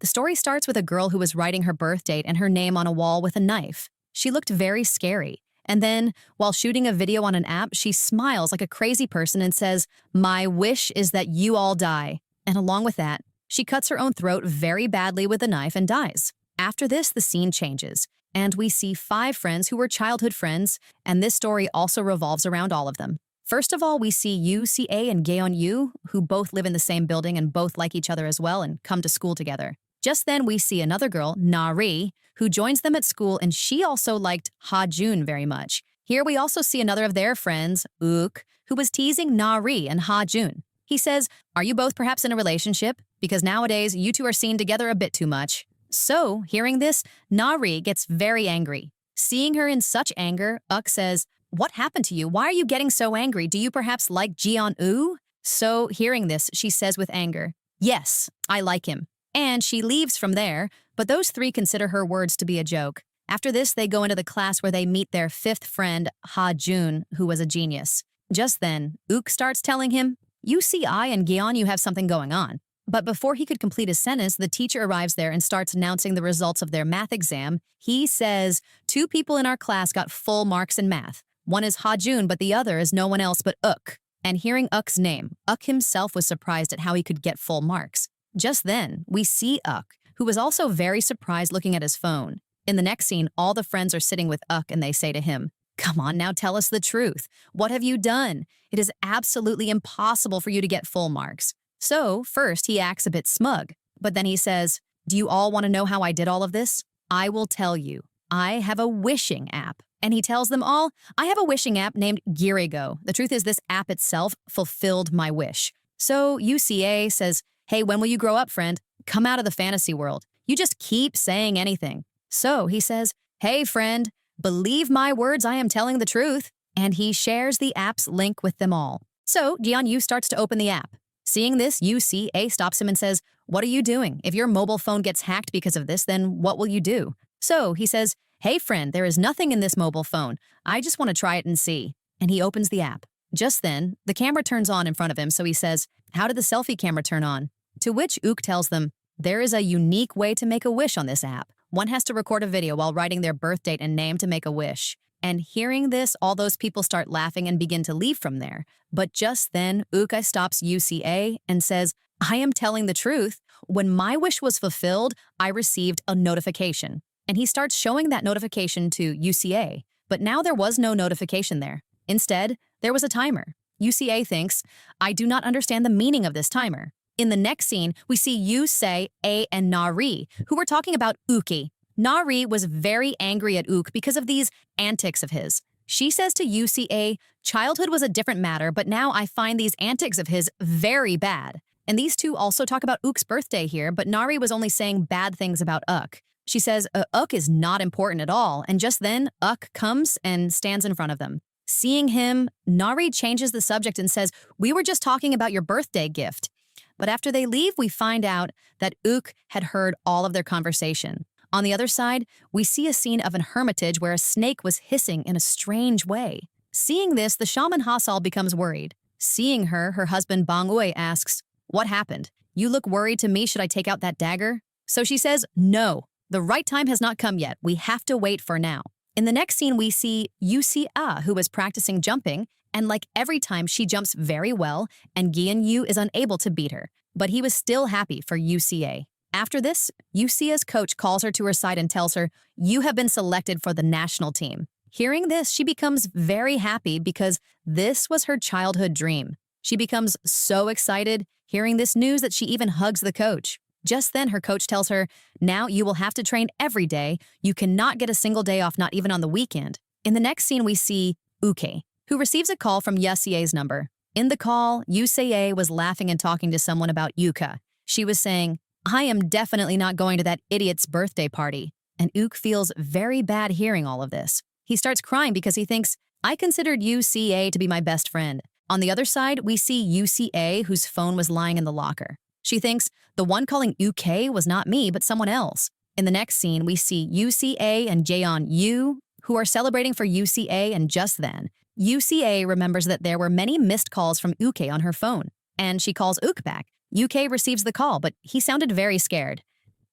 The story starts with a girl who was writing her birth date and her name on a wall with a knife. She looked very scary. And then, while shooting a video on an app, she smiles like a crazy person and says, "My wish is that you all die." And along with that, she cuts her own throat very badly with a knife and dies. After this, the scene changes, and we see 5 friends who were childhood friends, and this story also revolves around all of them. First of all, we see Yu, CA, and Gaeon Yu, who both live in the same building and both like each other as well and come to school together. Just then, we see another girl, Nari, who joins them at school, and she also liked Ha Jun very much. Here we also see another of their friends, Ook, who was teasing Nari and Ha Jun. He says, "Are you both perhaps in a relationship? Because nowadays, you two are seen together a bit too much." So, hearing this, Nari gets very angry. Seeing her in such anger, Ook says, "What happened to you? Why are you getting so angry? Do you perhaps like Jeon-woo?" So, hearing this, she says with anger, "Yes, I like him." And she leaves from there, but those 3 consider her words to be a joke. After this, they go into the class where they meet their 5th friend, Ha Jun, who was a genius. Just then, Ook starts telling him, "You see, I and Gaeon, you have something going on." But before he could complete his sentence, the teacher arrives there and starts announcing the results of their math exam. He says, "2 people in our class got full marks in math. One is Ha Jun, but the other is no one else but Ook." And hearing Ook's name, Ook himself was surprised at how he could get full marks. Just then, we see Ook, who was also very surprised looking at his phone. In the next scene, all the friends are sitting with Ook and they say to him, "Come on now, tell us the truth. What have you done? It is absolutely impossible for you to get full marks." So, first he acts a bit smug, but then he says, "Do you all want to know how I did all of this? I will tell you. I have a wishing app." And he tells them all, "I have a wishing app named Girigo. The truth is this app itself fulfilled my wish." So UCA says, "Hey, when will you grow up, friend? Come out of the fantasy world. You just keep saying anything." So he says, "Hey, friend, believe my words, I am telling the truth." And he shares the app's link with them all. So Jeon-yu starts to open the app. Seeing this, UCA stops him and says, "What are you doing? If your mobile phone gets hacked because of this, then what will you do?" So he says, "Hey, friend, there is nothing in this mobile phone. I just want to try it and see." And he opens the app. Just then, the camera turns on in front of him, so he says, "How did the selfie camera turn on?" To which Ook tells them, "There is a unique way to make a wish on this app. One has to record a video while writing their birth date and name to make a wish." And hearing this, all those people start laughing and begin to leave from there. But just then, Ook stops UCA and says, "I am telling the truth. When my wish was fulfilled, I received a notification." And he starts showing that notification to UCA. But now there was no notification there. Instead, there was a timer. UCA thinks, "I do not understand the meaning of this timer." In the next scene, we see UCA and Nari, who were talking about Uki. Nari was very angry at Ook because of these antics of his. She says to UCA, "Childhood was a different matter, but now I find these antics of his very bad." And these two also talk about Ook's birthday here, but Nari was only saying bad things about Ook. She says Ook is not important at all, and just then, Ook comes and stands in front of them. Seeing him, Nari changes the subject and says, "We were just talking about your birthday gift." But after they leave, we find out that Ook had heard all of their conversation. On the other side, we see a scene of an hermitage where a snake was hissing in a strange way. Seeing this, the shaman Hasal becomes worried. Seeing her husband Bang Ui asks, "What happened? You look worried to me. Should I take out that dagger?" So she says, "No, the right time has not come yet. We have to wait for now." In the next scene, we see Yusia, who is practicing jumping, and like every time, she jumps very well, and Gaeon-yu is unable to beat her. But he was still happy for UCA. After this, Yusia's coach calls her to her side and tells her, "You have been selected for the national team." Hearing this, she becomes very happy because this was her childhood dream. She becomes so excited hearing this news that she even hugs the coach. Just then, her coach tells her, "Now you will have to train every day. You cannot get a single day off, not even on the weekend." In the next scene, we see Uke, who receives a call from Yusia's number. In the call, Yusia was laughing and talking to someone about Yuka. She was saying, "I am definitely not going to that idiot's birthday party." And Ook feels very bad hearing all of this. He starts crying because he thinks, "I considered UCA to be my best friend." On the other side, we see UCA, whose phone was lying in the locker. She thinks, "The one calling UK was not me, but someone else." In the next scene, we see UCA and Jeon-yu, who are celebrating for UCA, and just then, UCA remembers that there were many missed calls from UK on her phone, and she calls Ook back. UK receives the call, but he sounded very scared.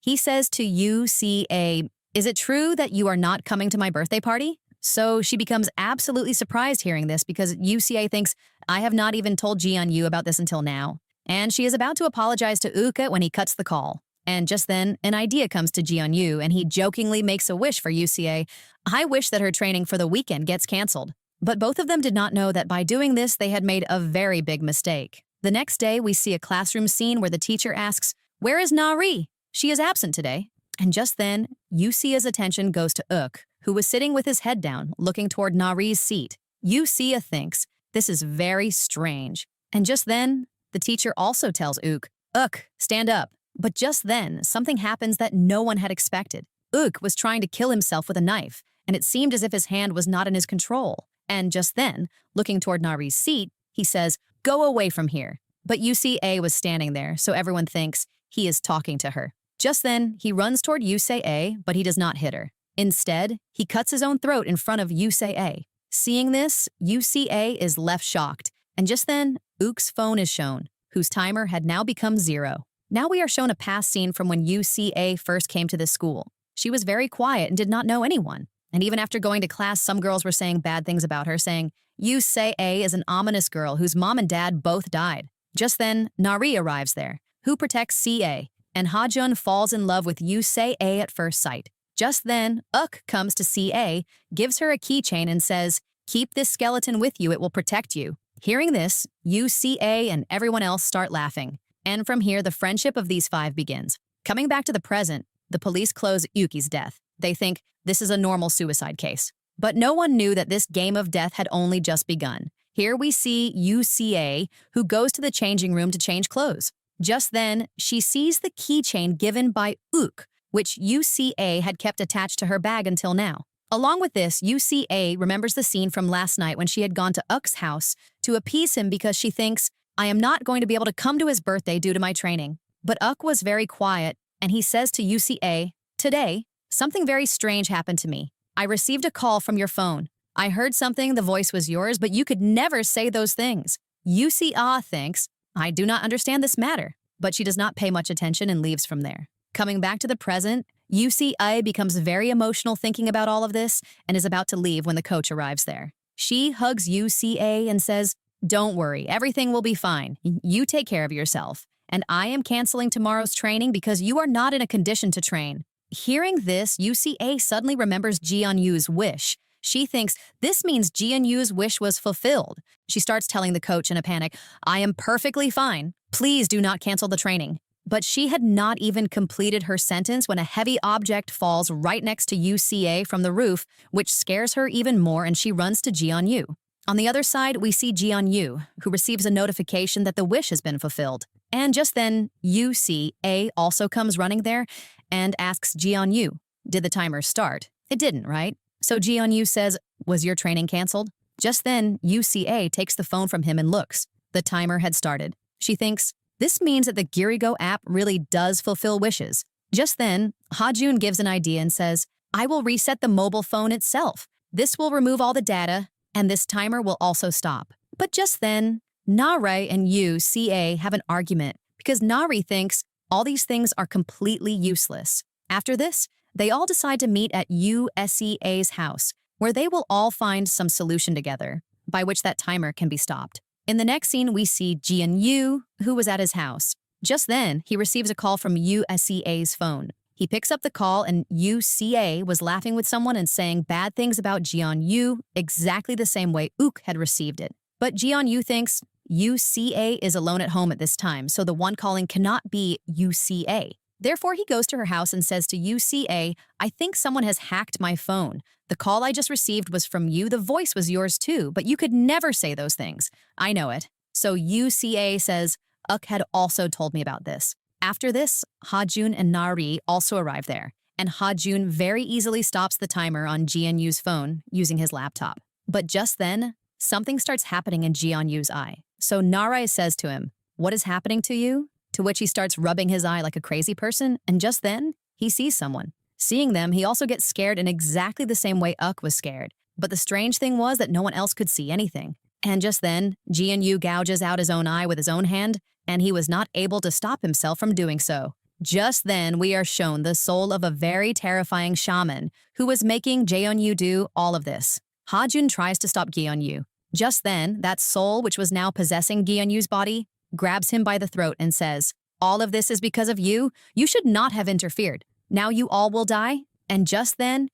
He says to UCA, "Is it true that you are not coming to my birthday party?" So she becomes absolutely surprised hearing this because UCA thinks, "I have not even told Jian-yu about this until now." And she is about to apologize to Uka when he cuts the call. And just then, an idea comes to Jian-yu and he jokingly makes a wish for UCA. "I wish that her training for the weekend gets canceled." But both of them did not know that by doing this, they had made a very big mistake. The next day, we see a classroom scene where the teacher asks, "Where is Nari? She is absent today." And just then, Yusia's attention goes to Uk, who was sitting with his head down, looking toward Nari's seat. Yusia thinks, this is very strange. And just then, the teacher also tells Uk, stand up. But just then, something happens that no one had expected. Uk was trying to kill himself with a knife, and it seemed as if his hand was not in his control. And just then, looking toward Nari's seat, he says, "Go away from here." But UCA was standing there, so everyone thinks he is talking to her. Just then, he runs toward UCA, but he does not hit her. Instead, he cuts his own throat in front of UCA. Seeing this, UCA is left shocked. And just then, Uk's phone is shown, whose timer had now become 0. Now we are shown a past scene from when UCA first came to this school. She was very quiet and did not know anyone. And even after going to class, some girls were saying bad things about her, saying, "UCA is an ominous girl whose mom and dad both died." Just then, Nari arrives there, who protects CA, and Hajun falls in love with UCA at first sight. Just then, Uk comes to CA, gives her a keychain and says, "Keep this skeleton with you, it will protect you." Hearing this, UCA and everyone else start laughing. And from here, the friendship of these 5 begins. Coming back to the present, the police close Yuki's death. They think this is a normal suicide case. But no one knew that this game of death had only just begun. Here we see UCA, who goes to the changing room to change clothes. Just then, she sees the keychain given by Uk, which UCA had kept attached to her bag until now. Along with this, UCA remembers the scene from last night when she had gone to Uk's house to appease him because she thinks, "I am not going to be able to come to his birthday due to my training." But Uk was very quiet, and he says to UCA, "Today, something very strange happened to me. I received a call from your phone. I heard something, the voice was yours, but you could never say those things." UCA thinks, "I do not understand this matter," but she does not pay much attention and leaves from there. Coming back to the present, UCA becomes very emotional thinking about all of this and is about to leave when the coach arrives there. She hugs UCA and says, "Don't worry, everything will be fine. You take care of yourself. And I am canceling tomorrow's training because you are not in a condition to train." Hearing this, UCA suddenly remembers Jian-yu's wish. She thinks this means Jian-yu's wish was fulfilled. She starts telling the coach in a panic, "I am perfectly fine. Please do not cancel the training." But she had not even completed her sentence when a heavy object falls right next to UCA from the roof, which scares her even more, and she runs to Jian-yu. On the other side, we see Jian-yu, who receives a notification that the wish has been fulfilled. And just then, UCA also comes running there and asks Jian-yu, "Did the timer start?" It didn't, right? So Jian-yu says, "Was your training canceled?" Just then, UCA takes the phone from him and looks. The timer had started. She thinks, this means that the Girigo app really does fulfill wishes. Just then, Hajun gives an idea and says, "I will reset the mobile phone itself. This will remove all the data, and this timer will also stop." But just then, Nari and UCA have an argument because Nari thinks all these things are completely useless. After this, they all decide to meet at USEA's house, where they will all find some solution together, by which that timer can be stopped. In the next scene, we see Jian-yu, who was at his house. Just then, he receives a call from USEA's phone. He picks up the call, and UCA was laughing with someone and saying bad things about Jian-yu exactly the same way Uk had received it. But Jian-yu thinks UCA is alone at home at this time, so the one calling cannot be UCA. Therefore, he goes to her house and says to UCA, "I think someone has hacked my phone. The call I just received was from you, the voice was yours too, but you could never say those things. I know it." So UCA says, "Uk had also told me about this." After this, Hajun and Nari also arrive there, and Hajun very easily stops the timer on Jian-yu's phone using his laptop. But just then, something starts happening in Jian-yu's eye. So Nari says to him, "What is happening to you?" To which he starts rubbing his eye like a crazy person, and just then, he sees someone. Seeing them, he also gets scared in exactly the same way Uk was scared. But the strange thing was that no one else could see anything. And just then, Jian-yu gouges out his own eye with his own hand, and he was not able to stop himself from doing so. Just then, we are shown the soul of a very terrifying shaman who was making Jeonyu do all of this. Ha-jun tries to stop Jeonyu. Just then, that soul, which was now possessing Jeonyu's body, grabs him by the throat and says, "All of this is because of you. You should not have interfered. Now you all will die." And just then,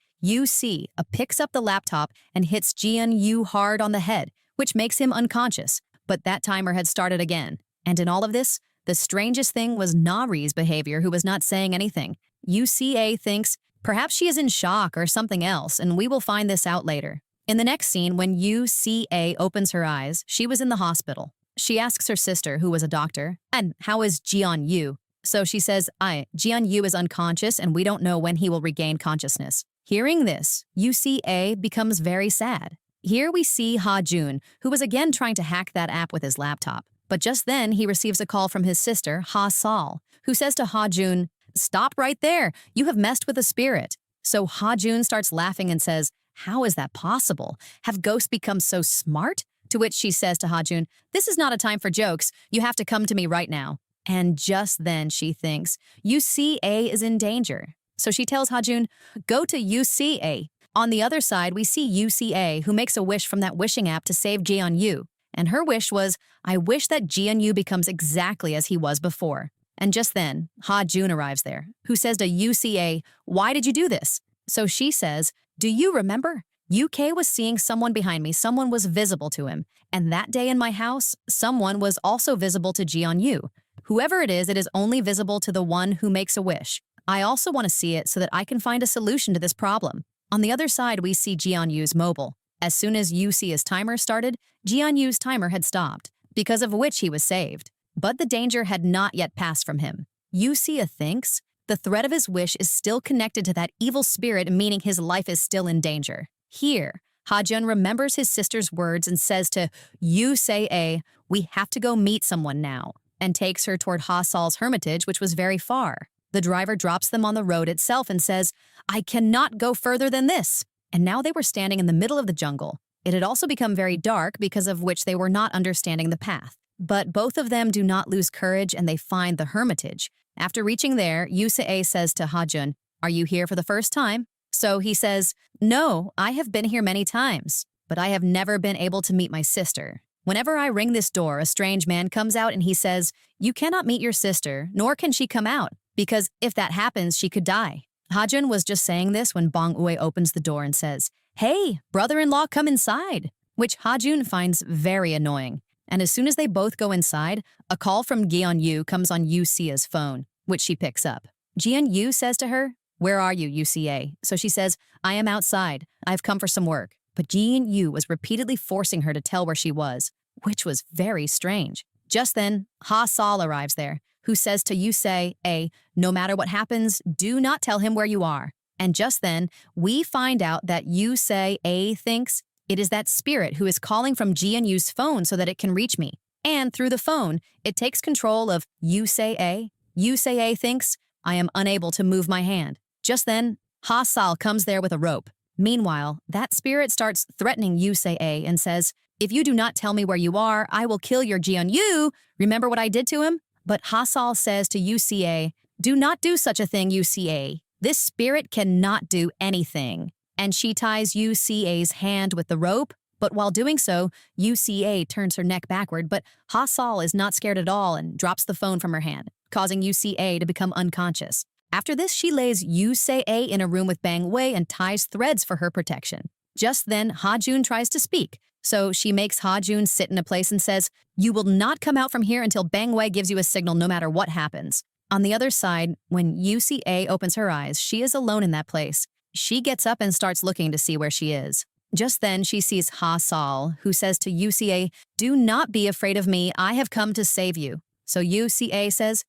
picks up the laptop and hits Jeonyu hard on the head, which makes him unconscious. But that timer had started again. And in all of this, the strangest thing was Nari's behavior, who was not saying anything. UCA thinks perhaps she is in shock or something else, and we will find this out later. In the next scene, when UCA opens her eyes, she was in the hospital. She asks her sister, who was a doctor, "And how is Jeonyu?" So she says, Jeonyu is unconscious and we don't know when he will regain consciousness." Hearing this, UCA becomes very sad. Here we see Ha-jun, who was again trying to hack that app with his laptop. But just then, he receives a call from his sister, Ha-sol, who says to Ha-jun, "Stop right there. You have messed with a spirit." So Ha-jun starts laughing and says, "How is that possible? Have ghosts become so smart?" To which she says to Ha-jun, "This is not a time for jokes. You have to come to me right now." And just then she thinks UCA is in danger. So she tells Ha-jun, "Go to UCA." On the other side, we see UCA, who makes a wish from that wishing app to save Jeonyu. And her wish was, "I wish that Jeonyu becomes exactly as he was before." And just then, Ha-jun arrives there, who says to UCA, "Why did you do this?" So she says, "Do you remember? UK was seeing someone behind me. Someone was visible to him. And that day in my house, someone was also visible to Jeonyu. Whoever it is only visible to the one who makes a wish. I also want to see it so that I can find a solution to this problem." On the other side, we see Jeonyu's mobile. As soon as UC's timer started, Jeonyu's timer had stopped, because of which he was saved. But the danger had not yet passed from him. UCA thinks the threat of his wish is still connected to that evil spirit, meaning his life is still in danger. Here, Ha-jun remembers his sister's words and says to UCA, "We have to go meet someone now," and takes her toward Ha-sol's hermitage, which was very far. The driver drops them on the road itself and says, "I cannot go further than this." And now they were standing in the middle of the jungle. It had also become very dark, because of which they were not understanding the path. But both of them do not lose courage and they find the hermitage. After reaching there, UCA says to Ha-jun, "Are you here for the first time?" So he says, "No, I have been here many times, but I have never been able to meet my sister. Whenever I ring this door, a strange man comes out and he says, 'You cannot meet your sister, nor can she come out, because if that happens, she could die.'" Ha-jun was just saying this when Bong Ue opens the door and says, "Hey, brother-in-law, come inside," which Ha-jun finds very annoying. And as soon as they both go inside, a call from Jeonyu comes on UCA's phone, which she picks up. Jeonyu says to her, "Where are you, UCA?" So she says, "I am outside. I've come for some work." But Jeonyu was repeatedly forcing her to tell where she was, which was very strange. Just then, Ha-sol arrives there, who says to UCA, "No matter what happens, do not tell him where you are." And just then, we find out that UCA thinks it is that spirit who is calling from Jeonyu's phone so that it can reach me. And through the phone, it takes control of UCA. UCA thinks, "I am unable to move my hand." Just then, Ha-sol comes there with a rope. Meanwhile, that spirit starts threatening UCA and says, "If you do not tell me where you are, I will kill your Jeonyu. Remember what I did to him?" But Ha-sol says to UCA, "Do not do such a thing, UCA. This spirit cannot do anything." And she ties UCA's hand with the rope, but while doing so, UCA turns her neck backward, but Ha-sol is not scared at all and drops the phone from her hand, causing UCA to become unconscious. After this, she lays UCA in a room with Bang Wei and ties threads for her protection. Just then, Ha-jun tries to speak, so she makes Ha-jun sit in a place and says, "You will not come out from here until Bang Wei gives you a signal, no matter what happens." On the other side, when UCA opens her eyes, she is alone in that place. She gets up and starts looking to see where she is. Just then, she sees Ha-sol, who says to UCA, "Do not be afraid of me. I have come to save you." So UCA says,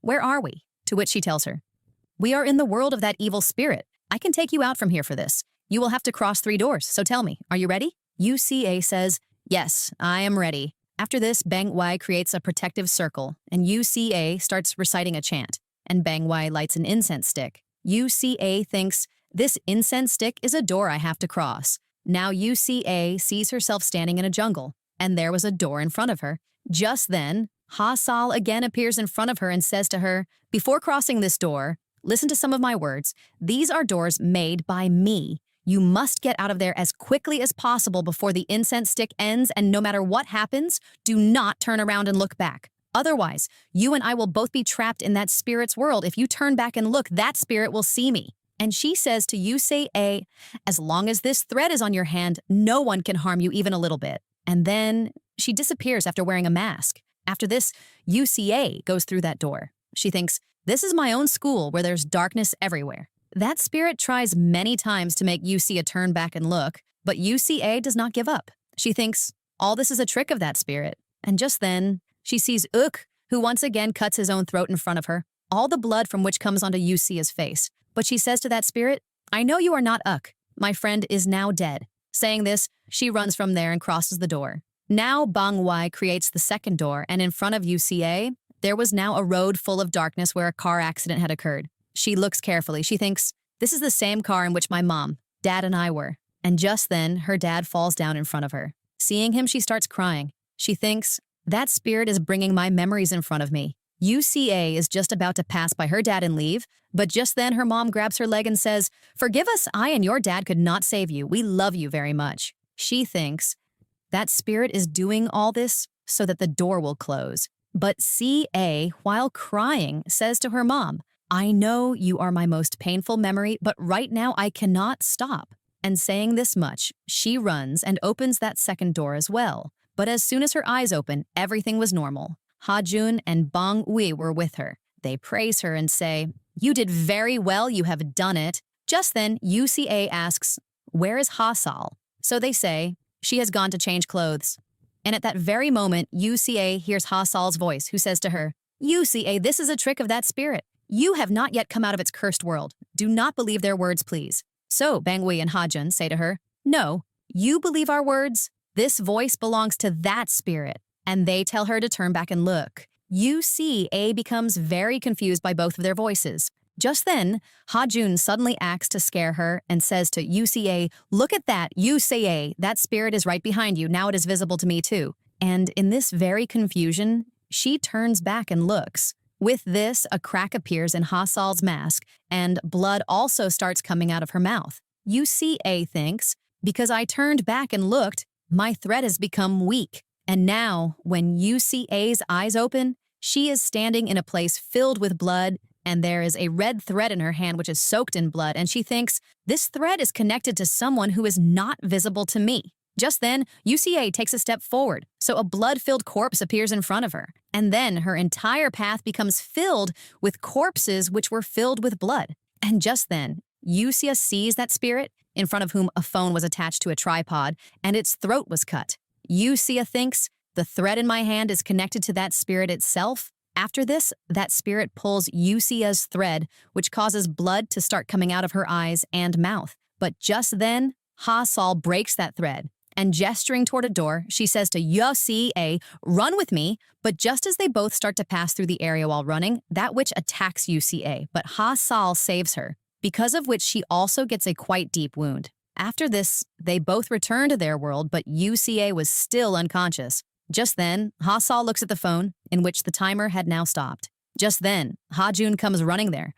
"Where are we?" To which she tells her, "We are in the world of that evil spirit. I can take you out from here for this. You will have to cross 3 doors, so tell me, are you ready?" UCA says, "Yes, I am ready." After this, Bang Wei creates a protective circle, and UCA starts reciting a chant, and Bang Wei lights an incense stick. UCA thinks, "This incense stick is a door I have to cross." Now UCA sees herself standing in a jungle, and there was a door in front of her. Just then, Ha-Sol again appears in front of her and says to her, "Before crossing this door, listen to some of my words. These are doors made by me. You must get out of there as quickly as possible before the incense stick ends, and no matter what happens, do not turn around and look back. Otherwise, you and I will both be trapped in that spirit's world. If you turn back and look, that spirit will see me." And she says to UCA, "As long as this thread is on your hand, no one can harm you even a little bit." And then she disappears after wearing a mask. After this, UCA goes through that door. She thinks, "This is my own school where there's darkness everywhere." That spirit tries many times to make UCA turn back and look, but UCA does not give up. She thinks all this is a trick of that spirit. And just then, she sees Uk, who once again cuts his own throat in front of her, all the blood from which comes onto UCA's face. But she says to that spirit, "I know you are not Uk. My friend is now dead." Saying this, she runs from there and crosses the door. Now Bang Wai creates the second door, and in front of UCA, there was now a road full of darkness where a car accident had occurred. She looks carefully. She thinks, "This is the same car in which my mom, dad, and I were." And just then, her dad falls down in front of her. Seeing him, she starts crying. She thinks, "That spirit is bringing my memories in front of me." UCA is just about to pass by her dad and leave, but just then her mom grabs her leg and says, "Forgive us, I and your dad could not save you. We love you very much." She thinks, that spirit is doing all this so that the door will close. But CA, while crying, says to her mom, "I know you are my most painful memory, but right now I cannot stop." And saying this much, she runs and opens that second door as well. But as soon as her eyes open, everything was normal. Ha-Jun and Bang Ui were with her. They praise her and say, "You did very well, you have done it." Just then, UCA asks, "Where is Ha-Sol?" So they say, "She has gone to change clothes." And at that very moment, UCA hears Ha-Sol's voice, who says to her, "UCA, this is a trick of that spirit. You have not yet come out of its cursed world. Do not believe their words, please." So Bang Ui and Ha-Jun say to her, "No, you believe our words? This voice belongs to that spirit." And they tell her to turn back and look. UCA becomes very confused by both of their voices. Just then, Ha-Jun suddenly acts to scare her and says to UCA, "Look at that, UCA, that spirit is right behind you. Now it is visible to me too." And in this very confusion, she turns back and looks. With this, a crack appears in Ha-Sol's mask, and blood also starts coming out of her mouth. UCA thinks, "Because I turned back and looked, my thread has become weak." And now, when UCA's eyes open, she is standing in a place filled with blood, and there is a red thread in her hand which is soaked in blood, and she thinks, "This thread is connected to someone who is not visible to me." Just then, UCA takes a step forward, so a blood-filled corpse appears in front of her. And then her entire path becomes filled with corpses which were filled with blood. And just then, UCA sees that spirit, in front of whom a phone was attached to a tripod, and its throat was cut. UCA thinks, "The thread in my hand is connected to that spirit itself." After this, that spirit pulls UCA's thread, which causes blood to start coming out of her eyes and mouth. But just then, Ha-Sol breaks that thread, and gesturing toward a door, she says to UCA, "Run with me." But just as they both start to pass through the area while running, that witch attacks UCA, but Ha-Sol saves her, because of which she also gets a quite deep wound. After this, they both return to their world, but UCA was still unconscious. Just then, Ha-Sol looks at the phone, in which the timer had now stopped. Just then, Ha-Jun comes running there.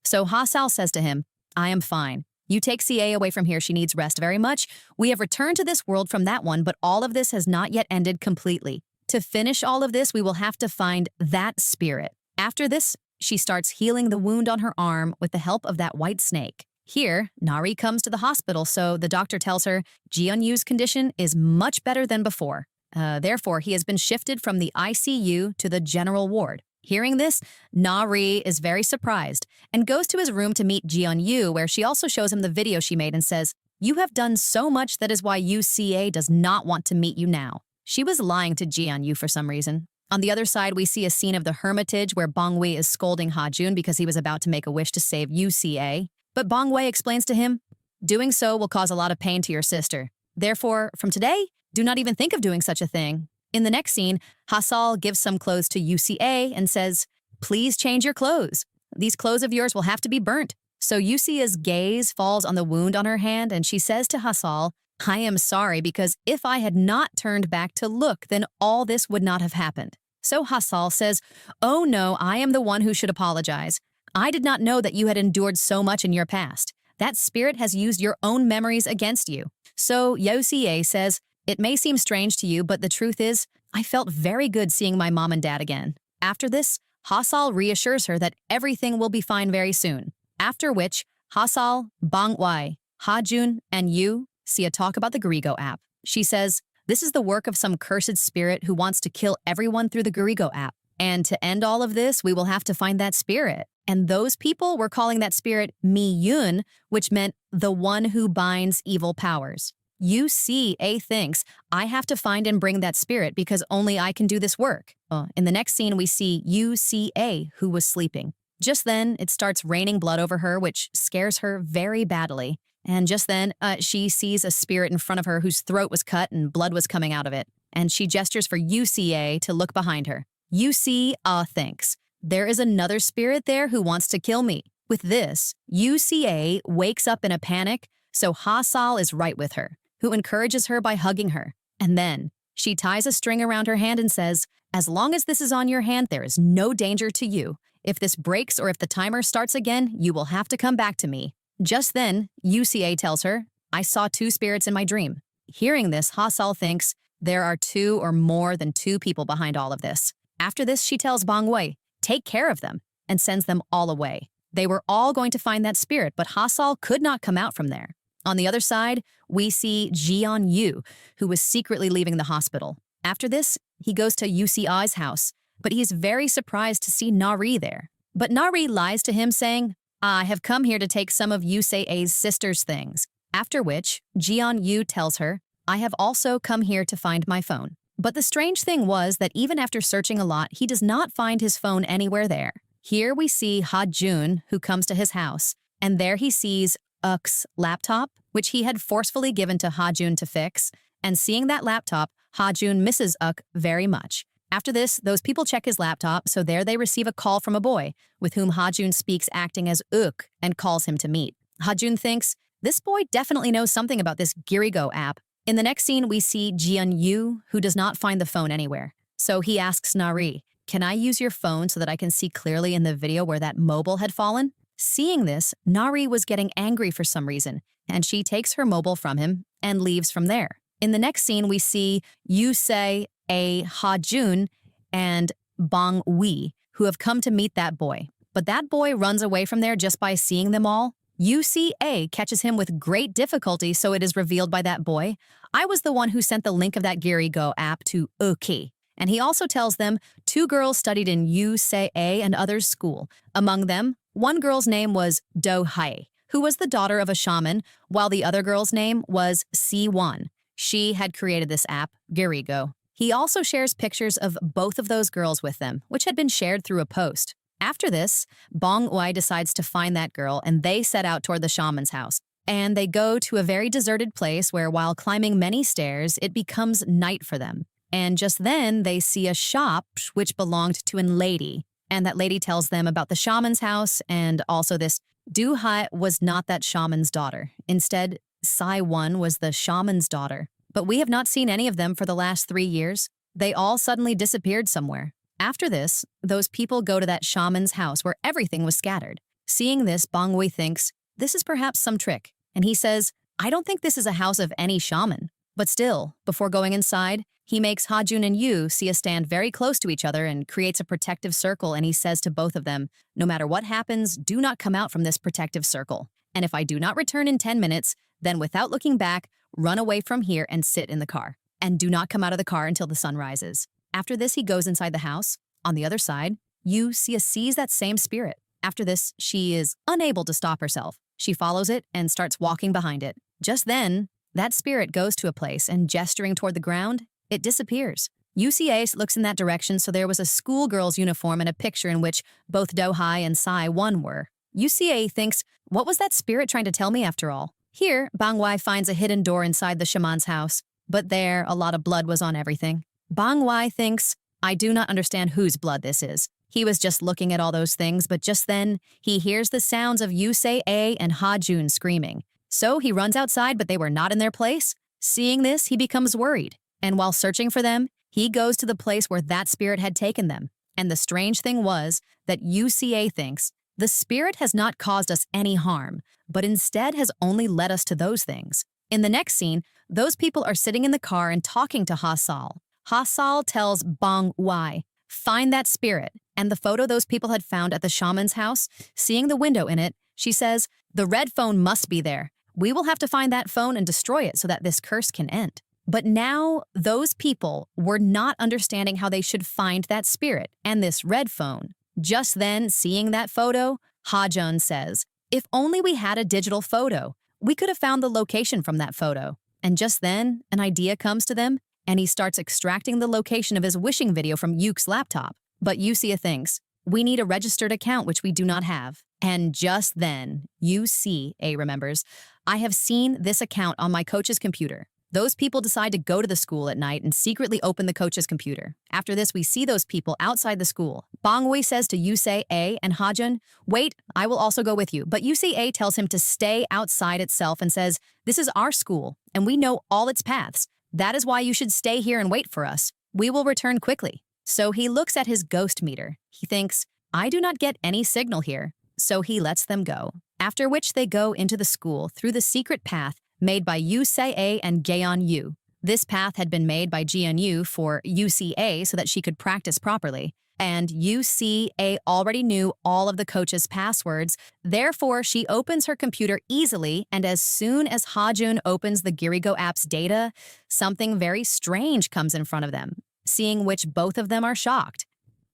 So Ha-Sol says to him, "I am fine. You take CA away from here. She needs rest very much. We have returned to this world from that one, but all of this has not yet ended completely. To finish all of this, we will have to find that spirit." After this, she starts healing the wound on her arm with the help of that white snake. Here, Nari comes to the hospital, so the doctor tells her Ji-Yu's condition is much better than before. Therefore, he has been shifted from the ICU to the general ward. Hearing this, Nari is very surprised and goes to his room to meet Ji-Yu, where she also shows him the video she made and says, "You have done so much, that is why UCA does not want to meet you now." She was lying to Ji-Yu for some reason. On the other side, we see a scene of the hermitage where Bang Wei is scolding Ha-Jun because he was about to make a wish to save UCA. But Bang Wei explains to him, "Doing so will cause a lot of pain to your sister. Therefore, from today, do not even think of doing such a thing." In the next scene, Ha-Sol gives some clothes to UCA and says, "Please change your clothes. These clothes of yours will have to be burnt." So UCA's gaze falls on the wound on her hand, and she says to Ha-Sol, "I am sorry, because if I had not turned back to look, then all this would not have happened." So Hasal says, "Oh no, I am the one who should apologize. I did not know that you had endured so much in your past. That spirit has used your own memories against you." So Yosie says, "It may seem strange to you, but the truth is, I felt very good seeing my mom and dad again." After this, Hasal reassures her that everything will be fine very soon. After which, Hasal, Bangwai, Hajun, and Yu see a talk about the Gurigo app. She says, "This is the work of some cursed spirit who wants to kill everyone through the Gurigo app. And to end all of this, we will have to find that spirit." And those people were calling that spirit Mi Yun, which meant the one who binds evil powers. UCA thinks, "I have to find and bring that spirit because only I can do this work." In the next scene, we see UCA, who was sleeping. Just then, it starts raining blood over her, which scares her very badly. And just then, she sees a spirit in front of her whose throat was cut and blood was coming out of it. And she gestures for UCA to look behind her. UCA thinks, "There is another spirit there who wants to kill me." With this, UCA wakes up in a panic, so Hasal is right with her, who encourages her by hugging her. And then, she ties a string around her hand and says, "As long as this is on your hand, there is no danger to you. If this breaks or if the timer starts again, you will have to come back to me." Just then, UCA tells her, "I saw two spirits in my dream." Hearing this, Hasal thinks there are two or more than two people behind all of this. After this, she tells Bangwei, "Take care of them," and sends them all away. They were all going to find that spirit, but Hasal could not come out from there. On the other side, we see Jian Yu, who was secretly leaving the hospital. After this, he goes to UCI's house, but he is very surprised to see Nari there. But Nari lies to him saying, "I have come here to take some of UCI's sister's things." After which, Jian Yu tells her, "I have also come here to find my phone." But the strange thing was that even after searching a lot, he does not find his phone anywhere there. Here we see Ha-jun, who comes to his house, and there he sees Uk's laptop, which he had forcefully given to Ha-jun to fix, and seeing that laptop, Ha-jun misses Uk very much. After this, those people check his laptop, so there they receive a call from a boy, with whom Ha-jun speaks acting as Uk and calls him to meet. Ha-jun thinks, this boy definitely knows something about this Girigo app. In the next scene, we see Jian Yu, who does not find the phone anywhere. So he asks Nari, "Can I use your phone so that I can see clearly in the video where that mobile had fallen?" Seeing this, Nari was getting angry for some reason, and she takes her mobile from him and leaves from there. In the next scene, we see Yusei, Ha-jun, and Bang Wei, who have come to meet that boy. But that boy runs away from there just by seeing them all. UCA catches him with great difficulty, so it is revealed by that boy, "I was the one who sent the link of that Girigo app to Uki." And he also tells them 2 girls studied in UCA and others' school. Among them, one girl's name was Do Hai, who was the daughter of a shaman, while the other girl's name was C1. She had created this app, Girigo. He also shares pictures of both of those girls with them, which had been shared through a post. After this, Bong Wai decides to find that girl, and they set out toward the shaman's house. And they go to a very deserted place where, while climbing many stairs, it becomes night for them. And just then, they see a shop which belonged to an lady. And that lady tells them about the shaman's house, and also this Du Hai was not that shaman's daughter. Instead, Sai One was the shaman's daughter. But we have not seen any of them for the last 3 years. They all suddenly disappeared somewhere. After this, those people go to that shaman's house where everything was scattered. Seeing this, Bang Wei thinks, this is perhaps some trick. And he says, "I don't think this is a house of any shaman." But still, before going inside, he makes Ha-jun and Yu see a stand very close to each other and creates a protective circle, and he says to both of them, "No matter what happens, do not come out from this protective circle. And if I do not return in 10 minutes, then without looking back, run away from here and sit in the car. And do not come out of the car until the sun rises." After this, he goes inside the house. On the other side, Yu sees that same spirit. After this, she is unable to stop herself. She follows it and starts walking behind it. Just then, that spirit goes to a place and gesturing toward the ground, it disappears. UCA looks in that direction, so there was a schoolgirl's uniform and a picture in which both Do-hai and Sai One were. UCA thinks, what was that spirit trying to tell me after all? Here, Bang Wai finds a hidden door inside the shaman's house, but there, a lot of blood was on everything. Bang Wai thinks, I do not understand whose blood this is. He was just looking at all those things, but just then, he hears the sounds of Yusei and Ha-jun screaming. So he runs outside, but they were not in their place. Seeing this, he becomes worried. And while searching for them, He goes to the place where that spirit had taken them. And the strange thing was that UCA thinks the spirit has not caused us any harm, but instead has only led us to those things. In the next scene, those people are sitting in the car and talking to Hasal. Hasal tells Bong Wai, find that spirit, and the photo those people had found at the shaman's house, seeing the window in it, she says, the red phone must be there. We will have to find that phone and destroy it so that this curse can end. But now, those people were not understanding how they should find that spirit and this red phone. Just then, seeing that photo, Ha-jun says, if only we had a digital photo, we could have found the location from that photo. And just then, an idea comes to them, and he starts extracting the location of his wishing video from Yuke's laptop. But Yusia thinks, we need a registered account which we do not have. And just then, UCA remembers, I have seen this account on my coach's computer. Those people decide to go to the school at night and secretly open the coach's computer. After this, we see those people outside the school. Bongwei says to Yusei and Ha-jun, wait, I will also go with you. But Yusei tells him to stay outside itself and says, this is our school, and we know all its paths. That is why you should stay here and wait for us. We will return quickly. So he looks at his ghost meter. He thinks, I do not get any signal here. So he lets them go. After which they go into the school through the secret path made by Yusei and Gaeon Yu. This path had been made by Jian Yu for UCA so that she could practice properly, and UCA already knew all of the coach's passwords. Therefore, she opens her computer easily, and as soon as Ha-jun opens the Girigo app's data, something very strange comes in front of them, seeing which both of them are shocked.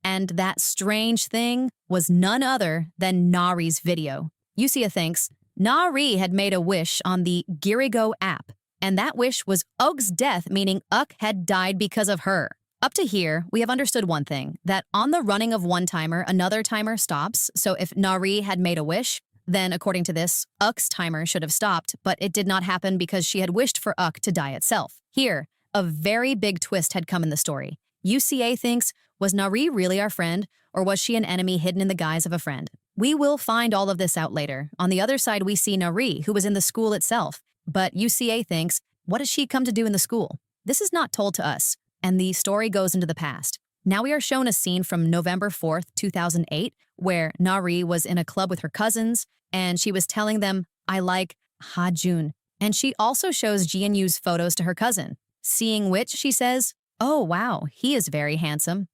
And that strange thing was none other than Nari's video. Yusia thinks, Nari had made a wish on the Girigo app, and that wish was Ug's death, meaning Ug had died because of her. Up to here, we have understood one thing, that on the running of one timer, another timer stops, so if Nari had made a wish, then according to this, Ug's timer should have stopped, but it did not happen because she had wished for Ug to die itself. Here, a very big twist had come in the story. UCA thinks, was Nari really our friend, or was she an enemy hidden in the guise of a friend? We will find all of this out later. On the other side, we see Nari, who was in the school itself. But UCA thinks, what does she come to do in the school? This is not told to us, and the story goes into the past. Now we are shown a scene from November 4th, 2008, where Nari was in a club with her cousins, and she was telling them, I like Ha-jun. And she also shows Jian Yu's photos to her cousin, seeing which she says, oh wow, he is very handsome.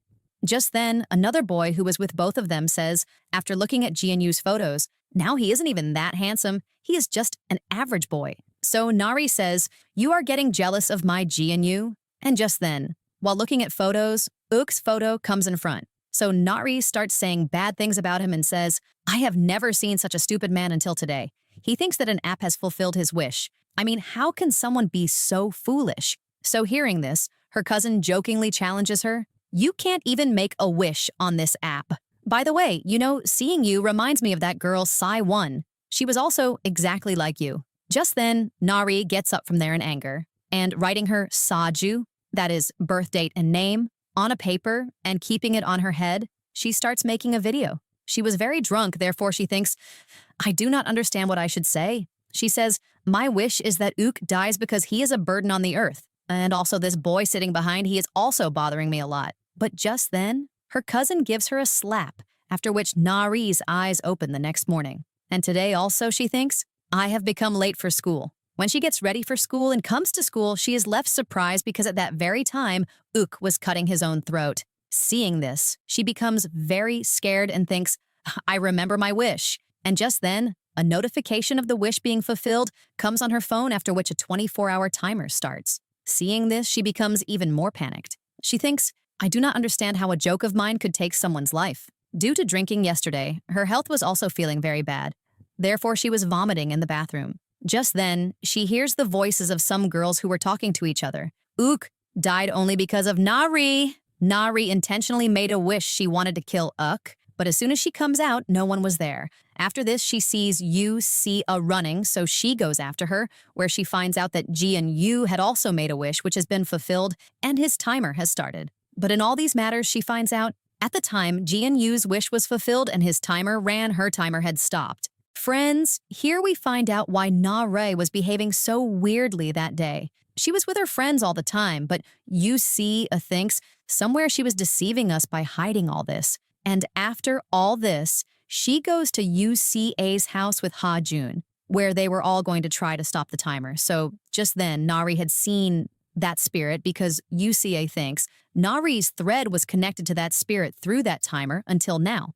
Just then, another boy who was with both of them says, after looking at Jian Yu's photos, now he isn't even that handsome, he is just an average boy. So Nari says, you are getting jealous of my Jian Yu? And just then, while looking at photos, Uk's photo comes in front. So Nari starts saying bad things about him and says, I have never seen such a stupid man until today. He thinks that an app has fulfilled his wish. I mean, how can someone be so foolish? So hearing this, her cousin jokingly challenges her, you can't even make a wish on this app. By the way, you know, seeing you reminds me of that girl Sai-1. She was also exactly like you. Just then, Nari gets up from there in anger, and writing her Saju, that is birth date and name, on a paper and keeping it on her head, she starts making a video. She was very drunk, therefore she thinks, I do not understand what I should say. She says, my wish is that Uk dies because he is a burden on the earth. And also this boy sitting behind, he is also bothering me a lot. But just then, her cousin gives her a slap, after which Nari's eyes open the next morning. And today also, she thinks, I have become late for school. When she gets ready for school and comes to school, she is left surprised because at that very time, Uk was cutting his own throat. Seeing this, she becomes very scared and thinks, I remember my wish. And just then, a notification of the wish being fulfilled comes on her phone, after which a 24-hour timer starts. Seeing this, she becomes even more panicked. She thinks, I do not understand how a joke of mine could take someone's life. Due to drinking yesterday, her health was also feeling very bad. Therefore, she was vomiting in the bathroom. Just then, she hears the voices of some girls who were talking to each other. Uk died only because of Nari. Nari intentionally made a wish she wanted to kill Uk, but as soon as she comes out, no one was there. After this, she sees Yu-sia running, so she goes after her, where she finds out that Jian Yu had also made a wish which has been fulfilled, and his timer has started. But in all these matters, she finds out, at the time, Jian Yu's wish was fulfilled and his timer ran, her timer had stopped. Friends, here we find out why Nari was behaving so weirdly that day. She was with her friends all the time, but UCA thinks somewhere she was deceiving us by hiding all this. And after all this, she goes to UCA's house with Ha-jun, where they were all going to try to stop the timer. So just then, Nari had seen that spirit because UCA thinks Nari's thread was connected to that spirit through that timer until now.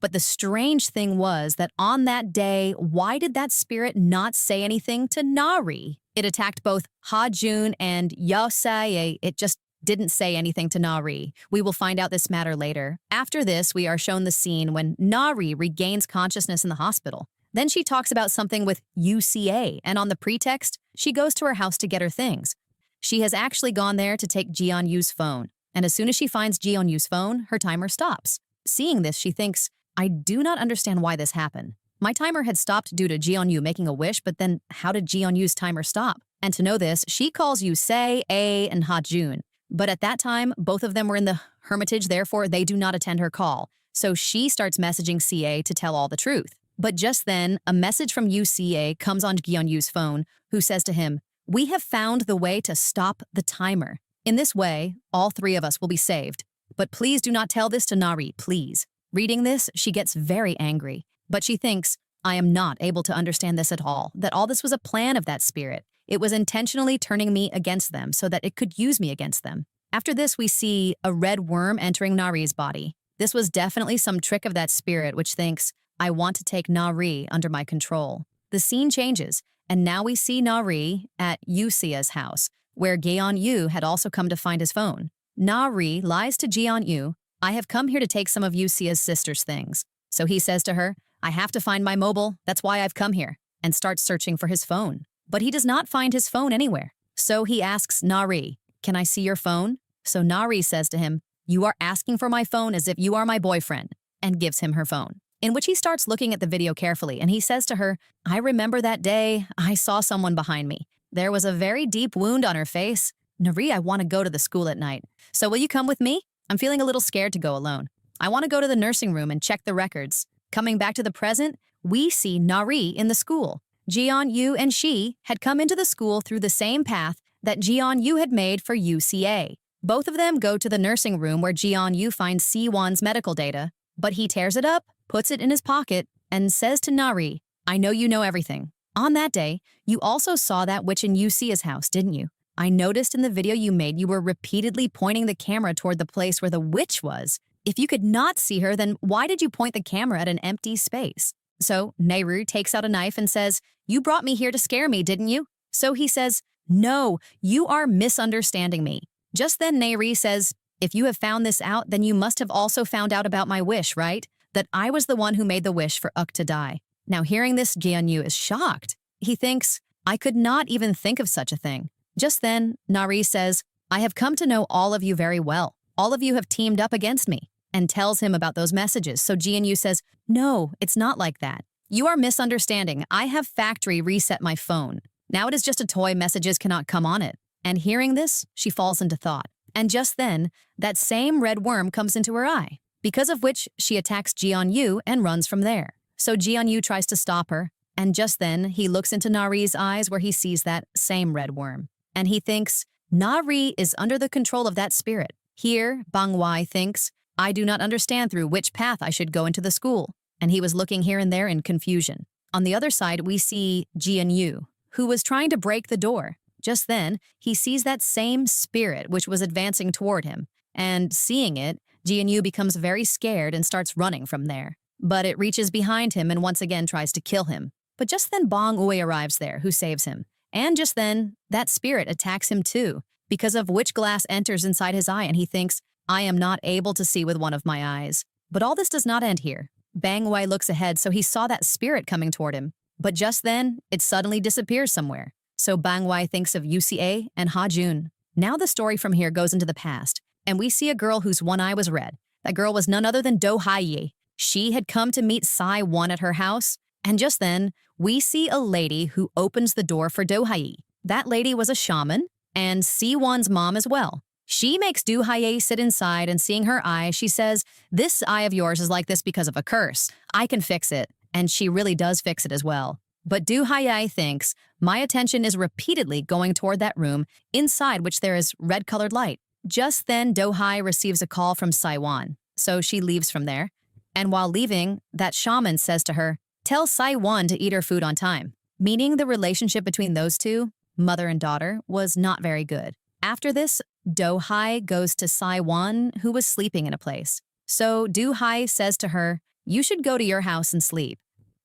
But the strange thing was that on that day, why did that spirit not say anything to Nari? It attacked both Ha-jun and Yosae. It just didn't say anything to Nari. We will find out this matter later. After this, we are shown the scene when Nari regains consciousness in the hospital. Then she talks about something with UCA, and on the pretext, she goes to her house to get her things. She has actually gone there to take Ji-yeon-yu's phone, and as soon as she finds Ji-yeon-yu's phone, her timer stops. Seeing this, she thinks, I do not understand why this happened. My timer had stopped due to Ji-yeon-yu making a wish, but then how did Ji-yeon-yu's timer stop? And to know this, she calls Yusei, A, and Ha-jun. But at that time, both of them were in the hermitage, therefore they do not attend her call. So she starts messaging CA to tell all the truth. But just then, a message from UCA comes on Ji-yeon-yu's phone, who says to him, we have found the way to stop the timer. In this way, all three of us will be saved. But please do not tell this to Nari, please. Reading this, she gets very angry, but she thinks, I am not able to understand this at all, that all this was a plan of that spirit. It was intentionally turning me against them so that it could use me against them. After this, we see a red worm entering Nari's body. This was definitely some trick of that spirit which thinks, I want to take Nari under my control. The scene changes, and now we see Nari at Yusia's house, where Ji-yeon-yu had also come to find his phone. Nari lies to Ji-yeon-yu, I have come here to take some of Yusia's sister's things. So he says to her, I have to find my mobile, that's why I've come here, and starts searching for his phone. But he does not find his phone anywhere. So he asks Nari, can I see your phone? So Nari says to him, you are asking for my phone as if you are my boyfriend, and gives him her phone. In which he starts looking at the video carefully, and he says to her, I remember that day, I saw someone behind me. There was a very deep wound on her face. Nari, I want to go to the school at night. So will you come with me? I'm feeling a little scared to go alone. I want to go to the nursing room and check the records. Coming back to the present, we see Nari in the school. Ji-yeon-yu and she had come into the school through the same path that Ji-yeon-yu had made for UCA. Both of them go to the nursing room where Ji-yeon-yu finds Si-won's medical data, but he tears it up, puts it in his pocket, and says to Nari, I know you know everything. On that day, you also saw that witch in Yusia's house, didn't you? I noticed in the video you made you were repeatedly pointing the camera toward the place where the witch was. If you could not see her, then why did you point the camera at an empty space? So Nari takes out a knife and says, you brought me here to scare me, didn't you? So he says, no, you are misunderstanding me. Just then Nari says, if you have found this out, then you must have also found out about my wish, right? That I was the one who made the wish for Uk to die. Now hearing this, Ji-yeon-yu is shocked. He thinks, I could not even think of such a thing. Just then, Nari says, I have come to know all of you very well. All of you have teamed up against me, and tells him about those messages. So Ji-yeon-yu says, no, it's not like that. You are misunderstanding. I have factory reset my phone. Now it is just a toy, messages cannot come on it. And hearing this, she falls into thought. And just then, that same red worm comes into her eye, because of which she attacks Ji-yeon-yu and runs from there. So Ji-yeon-yu tries to stop her, and just then he looks into Nari's eyes where he sees that same red worm. And he thinks, Nari is under the control of that spirit. Here, Bang-wai thinks, I do not understand through which path I should go into the school. And he was looking here and there in confusion. On the other side, we see Ji-yeon-yu, who was trying to break the door. Just then, he sees that same spirit which was advancing toward him. And seeing it, Ji-yeon-yu becomes very scared and starts running from there. But it reaches behind him and once again tries to kill him. But just then Bang-wai arrives there, who saves him. And just then, that spirit attacks him too, because of which glass enters inside his eye and he thinks, I am not able to see with one of my eyes. But all this does not end here. Bang-wai looks ahead, so he saw that spirit coming toward him. But just then, it suddenly disappears somewhere. So Bang-wai thinks of UCA and Ha-jun. Now the story from here goes into the past, and we see a girl whose one eye was red. That girl was none other than Do-ha-ye. She had come to meet Si-won at her house, and just then, we see a lady who opens the door for Do-ha-ye. That lady was a shaman, and Si-won's mom as well. She makes Do-ha-ye sit inside, and seeing her eye, she says, this eye of yours is like this because of a curse. I can fix it. and she really does fix it as well. But Do-hae thinks, my attention is repeatedly going toward that room, inside which there is red-colored light. Just then, Do-hae receives a call from Saiwon, so she leaves from there. And while leaving, that shaman says to her, tell Saiwon to eat her food on time, meaning the relationship between those two, mother and daughter, was not very good. After this, Do-hae goes to Saiwon, who was sleeping in a place. So Do-hae says to her, you should go to your house and sleep.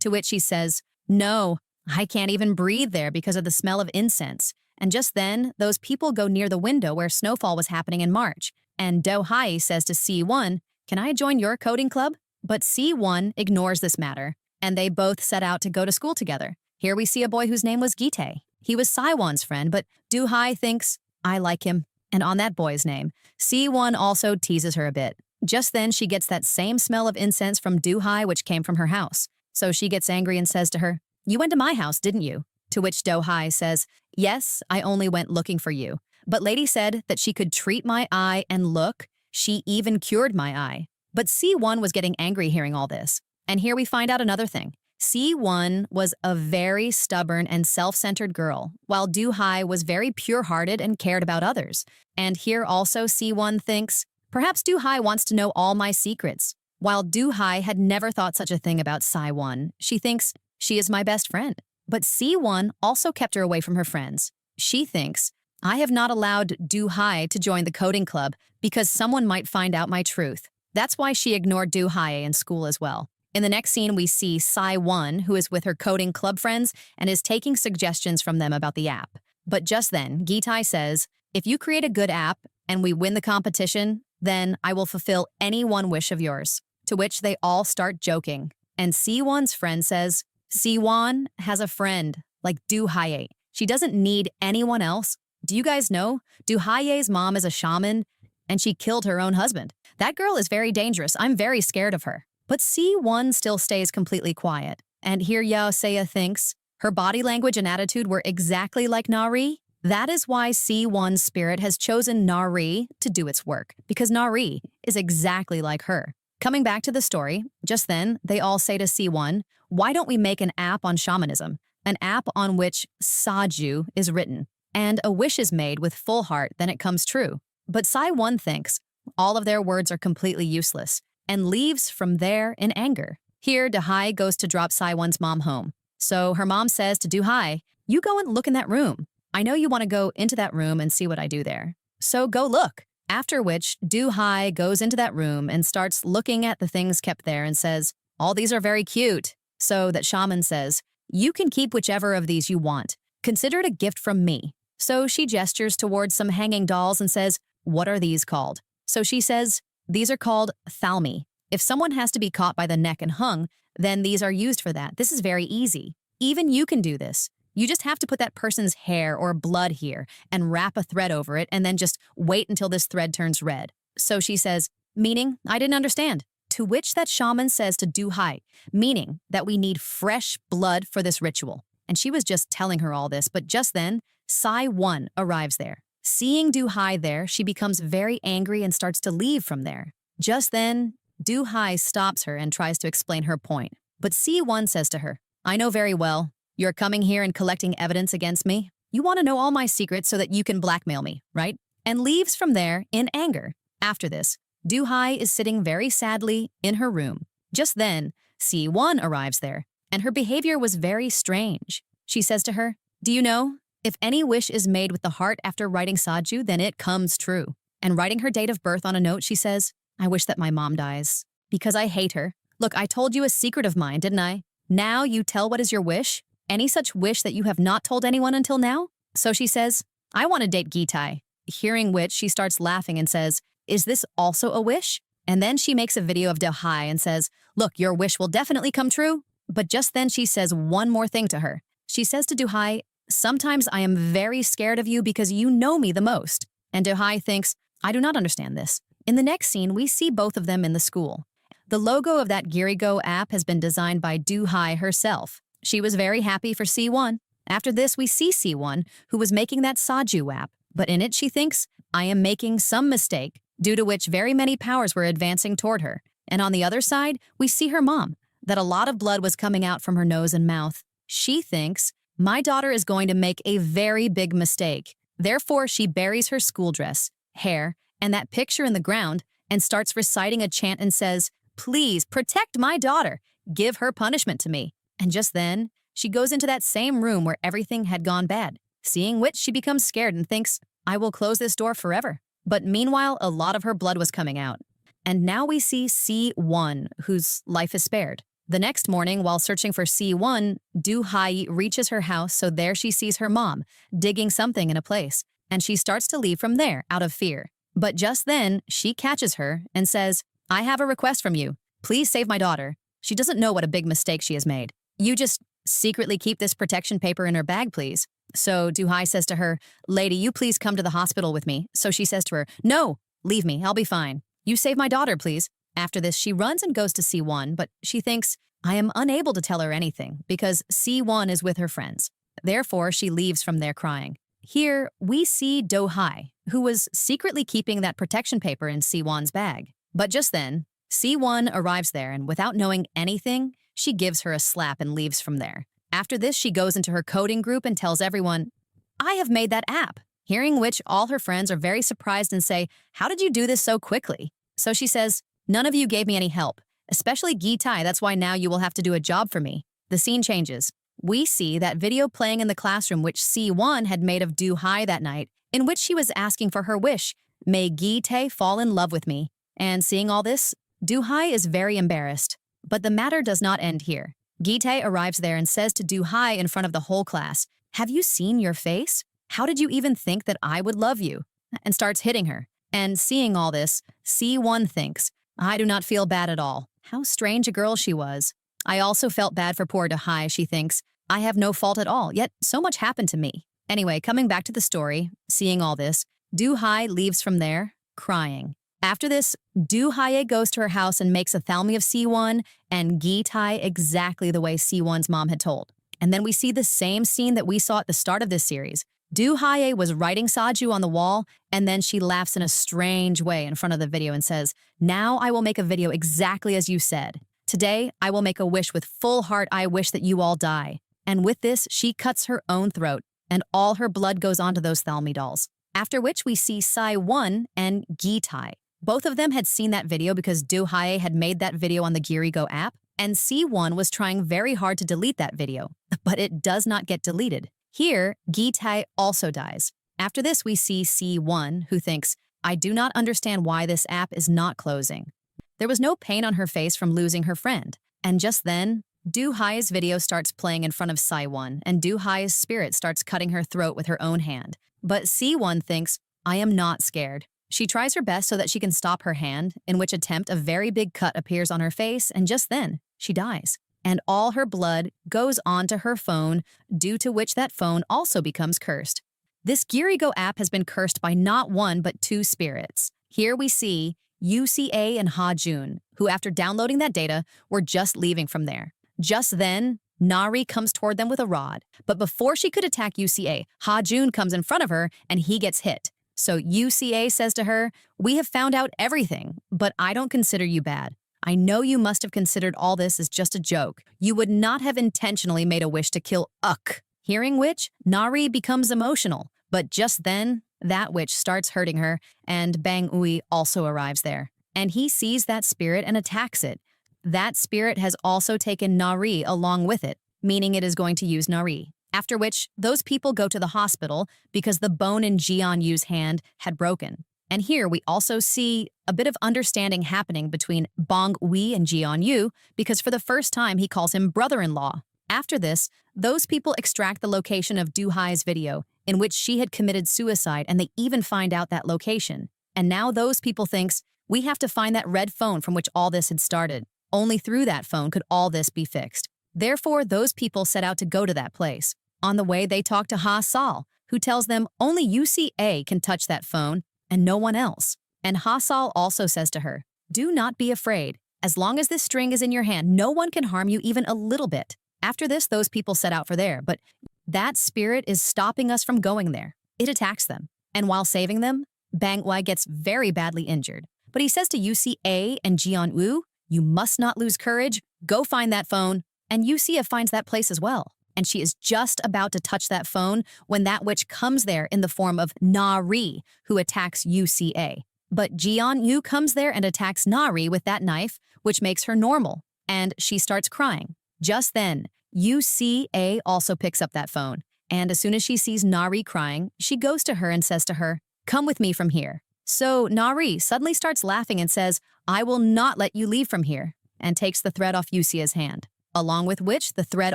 To which she says, no, I can't even breathe there because of the smell of incense. And just then, those people go near the window where snowfall was happening in March. And Do-hae says to Si-won, can I join your coding club? But Si-won ignores this matter, and they both set out to go to school together. Here we see a boy whose name was Gi-tae. He was Si-won's friend, but Do-hae thinks, I like him. And on that boy's name, Si-won also teases her a bit. Just then, she gets that same smell of incense from Do-hae which came from her house. So she gets angry and says to her, you went to my house, didn't you? To which Do-hae says, yes, I only went looking for you. But lady said that she could treat my eye and look, she even cured my eye. But Si-won was getting angry hearing all this. And here we find out another thing. Si-won was a very stubborn and self-centered girl, while Do-hae was very pure-hearted and cared about others. And here also Si-won thinks, perhaps Do-hae wants to know all my secrets. While Do-hae had never thought such a thing about Si-won, she thinks, she is my best friend. But Si-won also kept her away from her friends. She thinks, I have not allowed Do-hae to join the coding club because someone might find out my truth. That's why she ignored Do-hae in school as well. In the next scene, we see Si-won, who is with her coding club friends and is taking suggestions from them about the app. But just then, Gi-tae says, if you create a good app and we win the competition, then I will fulfill any one wish of yours. To which they all start joking. And Si-won's friend says, Si-won has a friend, like Do-hae. She doesn't need anyone else. Do you guys know? Do-hae's mom is a shaman, and she killed her own husband. That girl is very dangerous. I'm very scared of her. But Si-won still stays completely quiet. And here Yao-saya thinks her body language and attitude were exactly like Nari. That is why Si-won's spirit has chosen Nari to do its work, because Nari is exactly like her. Coming back to the story, just then, they all say to Si-won, why don't we make an app on shamanism? An app on which Saju is written, and a wish is made with full heart, then it comes true. But Si-won thinks all of their words are completely useless, and leaves from there in anger. Here, Do-hae goes to drop Si-won's mom home. So her mom says to Do-hae, you go and look in that room. I know you want to go into that room and see what I do there. So go look. After which, Do-hae goes into that room and starts looking at the things kept there and says, all these are very cute. So that shaman says, you can keep whichever of these you want. Consider it a gift from me. So she gestures towards some hanging dolls and says, what are these called? So she says, these are called thalmi. If someone has to be caught by the neck and hung, then these are used for that. This is very easy. Even you can do this. You just have to put that person's hair or blood here and wrap a thread over it and then just wait until this thread turns red. So she says, meaning, I didn't understand. To which that shaman says to Do-hae, meaning that we need fresh blood for this ritual. And she was just telling her all this, but just then, Si-won arrives there. Seeing Do-hae there, she becomes very angry and starts to leave from there. Just then, Do-hae stops her and tries to explain her point. But Si-won says to her, I know very well. You're coming here and collecting evidence against me. You want to know all my secrets so that you can blackmail me, right? And leaves from there in anger. After this, Do-hae is sitting very sadly in her room. Just then, Si-won arrives there, and her behavior was very strange. She says to her, do you know, if any wish is made with the heart after writing Saju, then it comes true. And writing her date of birth on a note, she says, I wish that my mom dies, because I hate her. Look, I told you a secret of mine, didn't I? Now you tell what is your wish? Any such wish that you have not told anyone until now? So she says, I want to date Gi-tae. Hearing which, she starts laughing and says, is this also a wish? And then she makes a video of Do-hae and says, look, your wish will definitely come true. But just then she says one more thing to her. She says to Do-hae, sometimes I am very scared of you because you know me the most. And Do-hae thinks, I do not understand this. In the next scene, we see both of them in the school. The logo of that Girigo app has been designed by Do-hae herself. She was very happy for Si-won. After this, we see Si-won, who was making that Saju app. But in it, she thinks, I am making some mistake, due to which very many powers were advancing toward her. And on the other side, we see her mom. that a lot of blood was coming out from her nose and mouth. She thinks, my daughter is going to make a very big mistake. Therefore, she buries her school dress, hair, and that picture in the ground and starts reciting a chant and says, please protect my daughter. Give her punishment to me. And just then, she goes into that same room where everything had gone bad, seeing which she becomes scared and thinks, I will close this door forever. But meanwhile, a lot of her blood was coming out. And now we see C1, whose life is spared. The next morning, while searching for C1, Do-hai reaches her house, so there she sees her mom, digging something in a place, and she starts to leave from there out of fear. But just then, she catches her and says, I have a request from you. Please save my daughter. She doesn't know what a big mistake she has made. You just secretly keep this protection paper in her bag, please. So Do-hai says to her, lady, you please come to the hospital with me. So she says to her, no, leave me, I'll be fine. You save my daughter, please. After this, she runs and goes to C1, but she thinks, I am unable to tell her anything because C1 is with her friends. Therefore, she leaves from there crying. Here, we see Do-hai, who was secretly keeping that protection paper in C1's bag. But just then, C1 arrives there, and without knowing anything, she gives her a slap and leaves from there. After this, she goes into her coding group and tells everyone, I have made that app. Hearing which, all her friends are very surprised and say, how did you do this so quickly? So she says, none of you gave me any help, especially Gi-tai, that's why now you will have to do a job for me. The scene changes. We see that video playing in the classroom which C1 had made of Do-hai that night, in which she was asking for her wish, may Gi-tae fall in love with me. And seeing all this, Do-hai is very embarrassed. But the matter does not end here. Gi-tae arrives there and says to Do-hai in front of the whole class, have you seen your face? How did you even think that I would love you? And starts hitting her. And seeing all this, C1 thinks, I do not feel bad at all. How strange a girl she was. I also felt bad for poor Do-hai, she thinks. I have no fault at all, yet so much happened to me. Anyway, coming back to the story, seeing all this, Do-hai leaves from there, crying. After this, Do-hai goes to her house and makes a thalmy of C1 and Gi-tae exactly the way C1's mom had told. And then we see the same scene that we saw at the start of this series. Do-hai was writing Saju on the wall, and then she laughs in a strange way in front of the video and says, now I will make a video exactly as you said. Today, I will make a wish with full heart. I wish that you all die. And with this, she cuts her own throat, and all her blood goes onto those thalmy dolls. After which we see Sai1 and Gi-tae. Both of them had seen that video because Do-hai had made that video on the Girigo app, and C1 was trying very hard to delete that video, but it does not get deleted. Here, Gi-tae also dies. After this, we see C1, who thinks, I do not understand why this app is not closing. There was no pain on her face from losing her friend. And just then, Do-hai's video starts playing in front of Sai1, and Do-hai's spirit starts cutting her throat with her own hand. But C1 thinks, I am not scared. She tries her best so that she can stop her hand, in which attempt a very big cut appears on her face, and just then, she dies. And all her blood goes onto her phone, due to which that phone also becomes cursed. This Girigo app has been cursed by not one but two spirits. Here we see UCA and Ha-jun, who after downloading that data were just leaving from there. Just then, Nari comes toward them with a rod, but before she could attack UCA, Ha-jun comes in front of her and he gets hit. So UCA says to her, we have found out everything, but I don't consider you bad. I know you must have considered all this as just a joke. You would not have intentionally made a wish to kill Uk. Hearing which, Nari becomes emotional, but just then, that witch starts hurting her, and Bang Ui also arrives there. And he sees that spirit and attacks it. That spirit has also taken Nari along with it, meaning it is going to use Nari. After which, those people go to the hospital because the bone in Jian Yu's hand had broken. And here we also see a bit of understanding happening between Bong Ui and Jian Yu because for the first time he calls him brother-in-law. After this, those people extract the location of Do-hai's video in which she had committed suicide, and they even find out that location. And now those people thinks, we have to find that red phone from which all this had started. Only through that phone could all this be fixed. Therefore, those people set out to go to that place. On the way, they talk to Ha-sol, who tells them only UCA can touch that phone and no one else. And Ha-sol also says to her, do not be afraid. As long as this string is in your hand, no one can harm you even a little bit. After this, those people set out for there, but that spirit is stopping us from going there. It attacks them. And while saving them, Bang Ui gets very badly injured. But he says to UCA and Jian Wu, you must not lose courage. go find that phone. And Yusia finds that place as well. And she is just about to touch that phone when that witch comes there in the form of Nari, who attacks UCA. But Jian-yu comes there and attacks Nari with that knife, which makes her normal, and she starts crying. Just then, UCA also picks up that phone, and as soon as she sees Nari crying, she goes to her and says to her, "Come with me from here." So Nari suddenly starts laughing and says, "I will not let you leave from here," and takes the thread off Yusia's hand, along with which the thread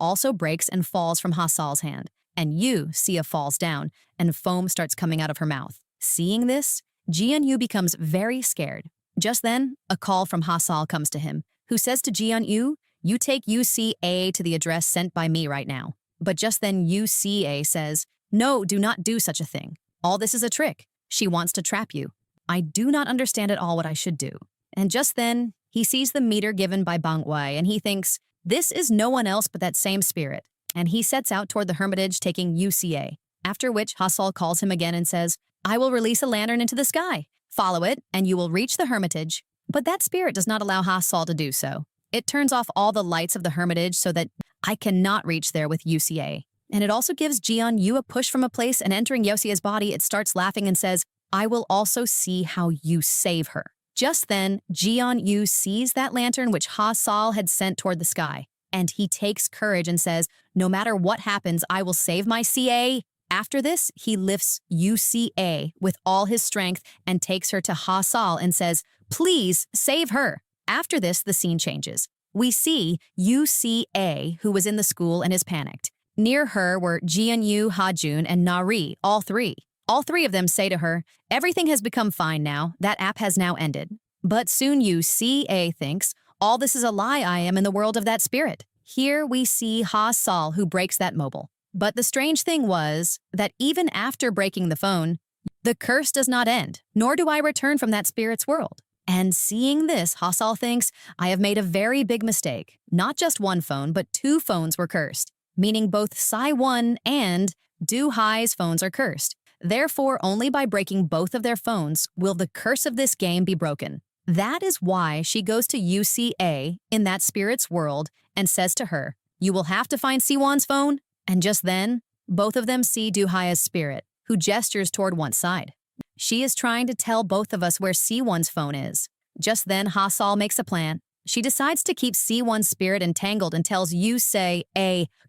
also breaks and falls from Hasal's hand, and Yusia falls down, and foam starts coming out of her mouth. Seeing this, Jian-yu becomes very scared. Just then, a call from Hasal comes to him, who says to Jian-yu, "You take UCA to the address sent by me right now." But just then UCA says, "No, do not do such a thing. All this is a trick. She wants to trap you. I do not understand at all what I should do." And just then, he sees the meter given by Bang Wei, and he thinks, this is no one else but that same spirit. And he sets out toward the hermitage taking UCA, after which Hasal calls him again and says, "I will release a lantern into the sky. Follow it, and you will reach the hermitage." But that spirit does not allow Hasal to do so. It turns off all the lights of the hermitage so that I cannot reach there with UCA. And it also gives Jian-yu a push from a place, and entering Yosia's body, it starts laughing and says, "I will also see how you save her." Just then, Jian-yu sees that lantern which Hasal had sent toward the sky, and he takes courage and says, "No matter what happens, I will save my CA." After this, he lifts UCA with all his strength and takes her to Hasal and says, "Please save her." After this, the scene changes. We see UCA, who was in the school and is panicked. Near her were Jian-yu, Hajun, and Nari, all three. All three of them say to her, "Everything has become fine now. That app has now ended." But soon UCA thinks, "All this is a lie. I am in the world of that spirit." Here we see Hasal, who breaks that mobile. But the strange thing was that even after breaking the phone, the curse does not end, nor do I return from that spirit's world. And seeing this, Hasal thinks, I have made a very big mistake. Not just one phone, but two phones were cursed, meaning both Sai-1 and Du-Hai's phones are cursed. Therefore, only by breaking both of their phones will the curse of this game be broken. That is why she goes to UCA in that spirit's world and says to her, "You will have to find Siwon's phone." And just then, both of them see Du-Hai's spirit, who gestures toward one side. She is trying to tell both of us where Siwon's phone is. Just then, Hasal makes a plan. She decides to keep Siwon's spirit entangled and tells Yusa,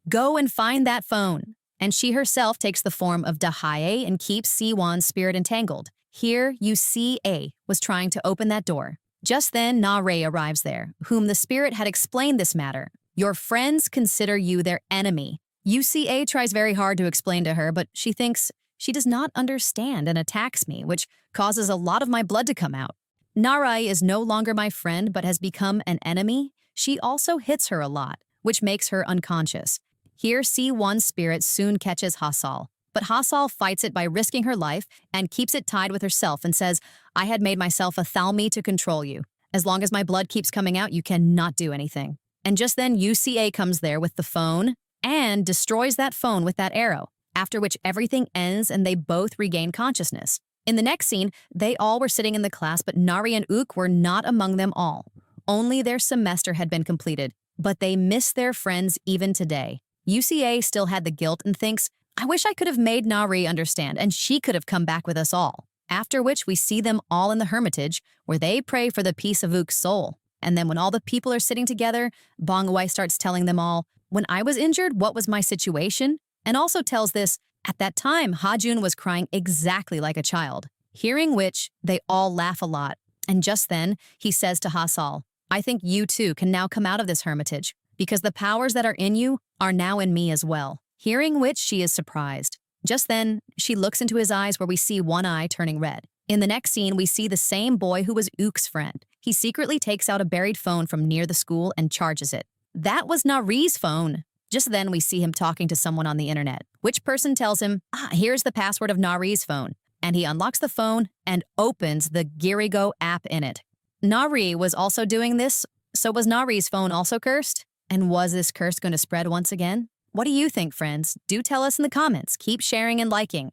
"Go and find that phone." And she herself takes the form of Du-Hai and keeps Siwon's spirit entangled. Here, Yusa was trying to open that door. Just then, Nari arrives there, whom the spirit had explained this matter. "Your friends consider you their enemy." UCA tries very hard to explain to her, but she thinks she does not understand and attacks me, which causes a lot of my blood to come out. Nari is no longer my friend but has become an enemy. She also hits her a lot, which makes her unconscious. Here, C1's spirit soon catches Hasal, but Hasal fights it by risking her life and keeps it tied with herself and says, "I had made myself a thalmi to control you. As long as my blood keeps coming out, you cannot do anything." And just then, UCA comes there with the phone and destroys that phone with that arrow, after which everything ends and they both regain consciousness. In the next scene, they all were sitting in the class, but Nari and Ook were not among them all. Only their semester had been completed, but they miss their friends even today. UCA still had the guilt and thinks, "I wish I could have made Nari understand and she could have come back with us all." After which we see them all in the hermitage, where they pray for the peace of Ook's soul. And then when all the people are sitting together, Bang Wei starts telling them all, "When I was injured, what was my situation?" And also tells this, at that time, Hajun was crying exactly like a child. Hearing which, they all laugh a lot. And just then, he says to Hasal, "I think you too can now come out of this hermitage, because the powers that are in you are now in me as well." Hearing which, she is surprised. Just then, she looks into his eyes where we see one eye turning red. In the next scene, we see the same boy who was Ook's friend. He secretly takes out a buried phone from near the school and charges it. That was Nari's phone. Just then, we see him talking to someone on the internet, which person tells him, "Here's the password of Nari's phone." And he unlocks the phone and opens the Girigo app in it. Nari was also doing this, so was Nari's phone also cursed? And was this curse going to spread once again? What do you think, friends? Do tell us in the comments. Keep sharing and liking.